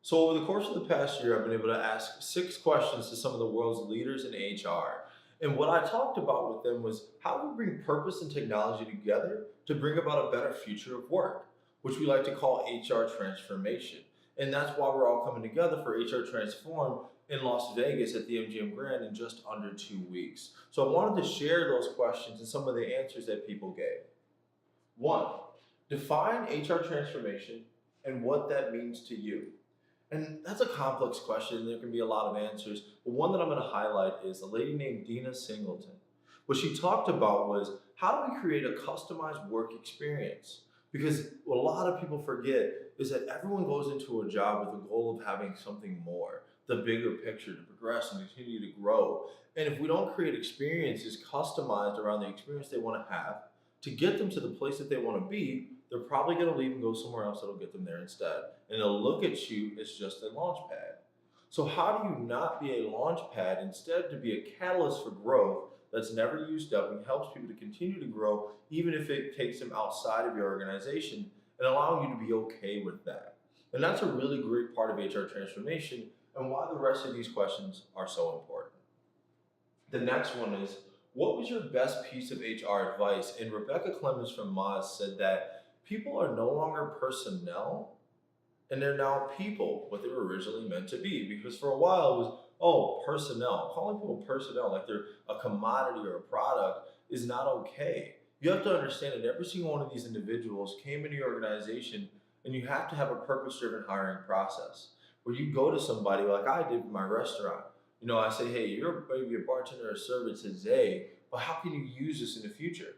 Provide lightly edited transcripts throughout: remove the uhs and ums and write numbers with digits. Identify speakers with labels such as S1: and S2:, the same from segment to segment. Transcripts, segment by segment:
S1: So over the course of the past year, I've been able to ask 6 questions to some of the world's leaders in HR. And what I talked about with them was how do we bring purpose and technology together to bring about a better future of work, which we like to call HR transformation. And that's why we're all coming together for HR Transform in Las Vegas at the MGM Grand in just under 2 weeks. So I wanted to share those questions and some of the answers that people gave. One, define HR transformation and what that means to you. And that's a complex question. There can be a lot of answers. But one that I'm going to highlight is a lady named Dina Singleton. What she talked about was how do we create a customized work experience? Because what a lot of people forget is that everyone goes into a job with the goal of having something more, the bigger picture to progress and continue to grow. And if we don't create experiences customized around the experience they want to have to get them to the place that they want to be, they're probably going to leave and go somewhere else that'll get them there instead. And they'll look at you as just a launch pad. So how do you not be a launch pad, instead to be a catalyst for growth that's never used up and helps people to continue to grow, even if it takes them outside of your organization, and allowing you to be okay with that? And that's a really great part of HR transformation and why the rest of these questions are so important. The next one is, what was your best piece of HR advice? And Rebecca Clemens from Moz said that people are no longer personnel, and they're now people, what they were originally meant to be. Because for a while it was, oh, personnel. Calling people personnel like they're a commodity or a product is not okay. You have to understand that every single one of these individuals came into your organization, and you have to have a purpose-driven hiring process where you go to somebody like I did in my restaurant. I say, hey, you're maybe a bartender or server today, but how can you use this in the future?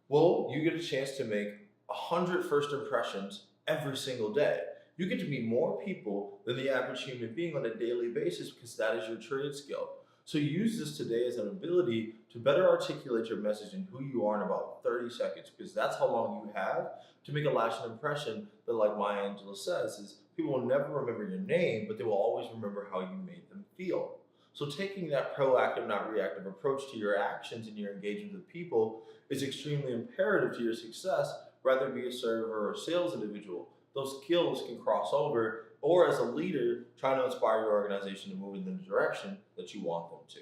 S1: Well, you get a chance to make 100 first impressions every single day. You get to meet more people than the average human being on a daily basis because that is your trade skill. So use this today as an ability to better articulate your message and who you are in about 30 seconds, because that's how long you have to make a lasting impression that, like Maya Angelou says, is people will never remember your name, but they will always remember how you made them feel. So taking that proactive, not reactive approach to your actions and your engagement with people is extremely imperative to your success, whether it be a server or a sales individual. Those skills can cross over, or as a leader, trying to inspire your organization to move in the direction that you want them to.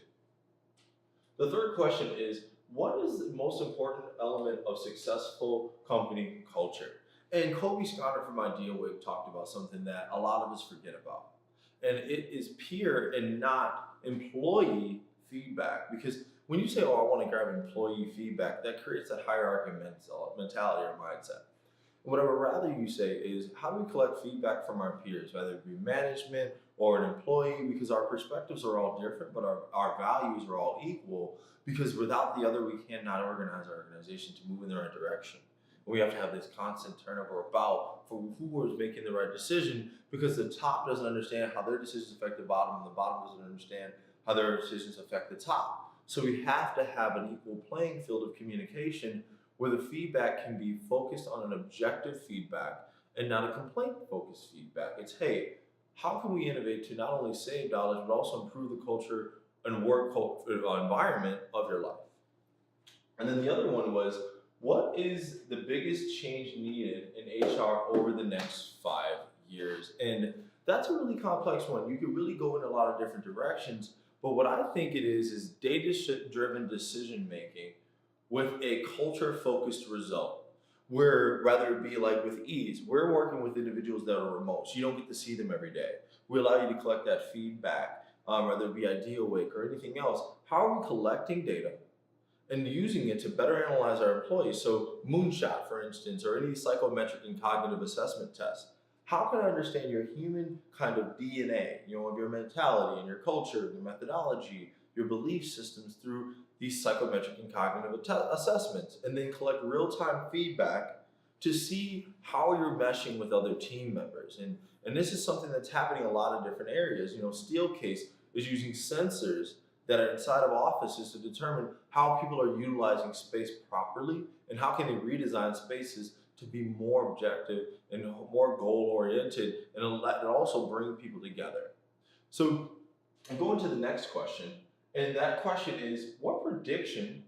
S1: The third question is, what is the most important element of successful company culture? And Kobe Scott from IdeaWig talked about something that a lot of us forget about. And it is peer and not employee feedback. Because when you say, oh, I want to grab employee feedback, that creates that hierarchy mentality or mindset. What I would rather you say is, how do we collect feedback from our peers, whether it be management or an employee, because our perspectives are all different, but our values are all equal, because without the other, we cannot organize our organization to move in the right direction. And we have to have this constant turnover about for who is making the right decision, because the top doesn't understand how their decisions affect the bottom, and the bottom doesn't understand how their decisions affect the top. So we have to have an equal playing field of communication where the feedback can be focused on an objective feedback and not a complaint-focused feedback. It's, hey, how can we innovate to not only save dollars, but also improve the culture and work environment of your life? And then the other one was, what is the biggest change needed in HR over the next 5 years? And that's a really complex one. You could really go in a lot of different directions, but what I think it is data-driven decision-making with a culture-focused result, where rather it be like with ease, we're working with individuals that are remote, so you don't get to see them every day. We allow you to collect that feedback, whether it be IdeaWake or anything else. How are we collecting data and using it to better analyze our employees? So Moonshot, for instance, or any psychometric and cognitive assessment test. How can I understand your human kind of DNA, of your mentality and your culture, your methodology, your belief systems through these psychometric and cognitive assessments, and then collect real-time feedback to see how you're meshing with other team members. And this is something that's happening in a lot of different areas. Steelcase is using sensors that are inside of offices to determine how people are utilizing space properly and how can they redesign spaces to be more objective and more goal-oriented, and also bring people together. So I'm going to the next question. And that question is, what prediction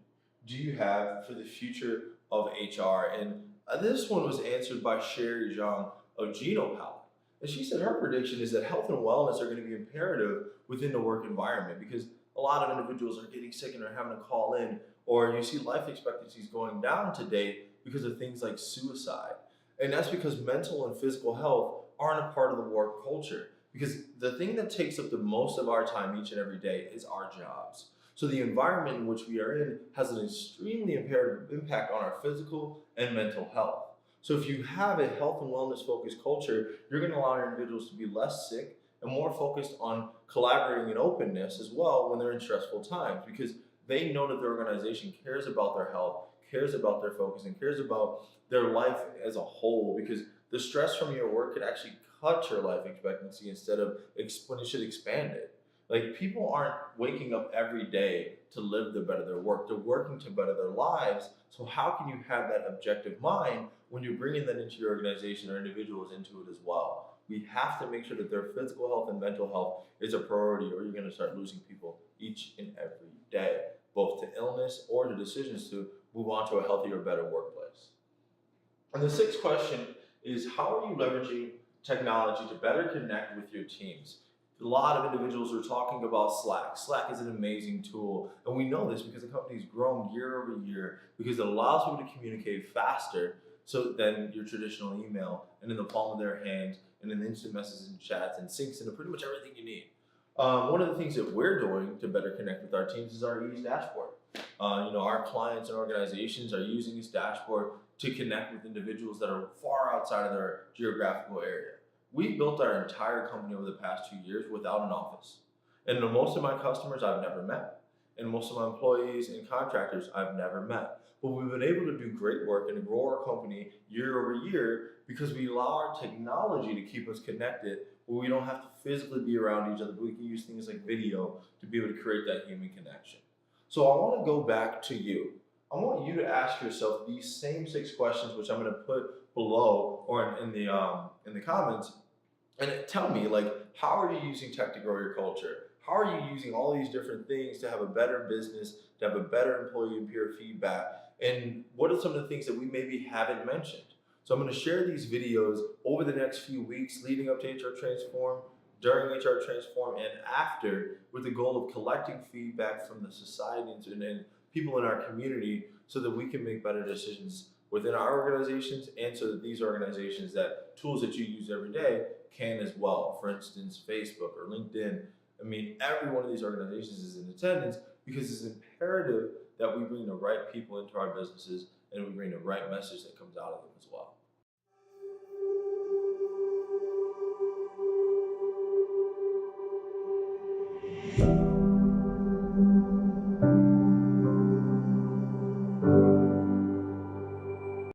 S1: do you have for the future of HR? And this one was answered by Sherry Zhang of GenoPal. And she said her prediction is that health and wellness are going to be imperative within the work environment because a lot of individuals are getting sick and are having to call in, or you see life expectancies going down to date because of things like suicide. And that's because mental and physical health aren't a part of the work culture. Because the thing that takes up the most of our time each and every day is our jobs. So the environment in which we are in has an extremely imperative impact on our physical and mental health. So if you have a health and wellness focused culture, you're going to allow your individuals to be less sick and more focused on collaborating and openness as well when they're in stressful times because they know that their organization cares about their health, cares about their focus, and cares about their life as a whole because the stress from your work could actually cut your life expectancy instead of when it should expand it. Like people aren't waking up every day to live to better their work. They're working to better their lives. So how can you have that objective mind when you're bringing that into your organization or individuals into it as well? We have to make sure that their physical health and mental health is a priority or you're going to start losing people each and every day, both to illness or to decisions to move on to a healthier, better workplace. And the sixth question is how are you leveraging technology to better connect with your teams? A lot of individuals are talking about Slack. Slack is an amazing tool, and we know this because the company's grown year over year because it allows people to communicate faster than your traditional email and in the palm of their hand and in instant messages and chats and syncs into pretty much everything you need. One of the things that we're doing to better connect with our teams is our ease dashboard. Our clients and organizations are using this dashboard to connect with individuals that are far outside of their geographical area. We've built our entire company over the past 2 years without an office. And most of my customers I've never met. And most of my employees and contractors I've never met. But we've been able to do great work and grow our company year over year because we allow our technology to keep us connected where we don't have to physically be around each other, but we can use things like video to be able to create that human connection. So I want to go back to you. I want you to ask yourself these same 6 questions, which I'm going to put below or in the comments, and tell me how are you using tech to grow your culture? How are you using all these different things to have a better business, to have a better employee and peer feedback? And what are some of the things that we maybe haven't mentioned? So I'm going to share these videos over the next few weeks leading up to HR Transform, during HR Transform, and after with the goal of collecting feedback from the society and people in our community so that we can make better decisions within our organizations and so that these organizations, that tools that you use every day, can as well. For instance, Facebook or LinkedIn. I mean, every one of these organizations is in attendance because it's imperative that we bring the right people into our businesses and we bring the right message that comes out of them as well.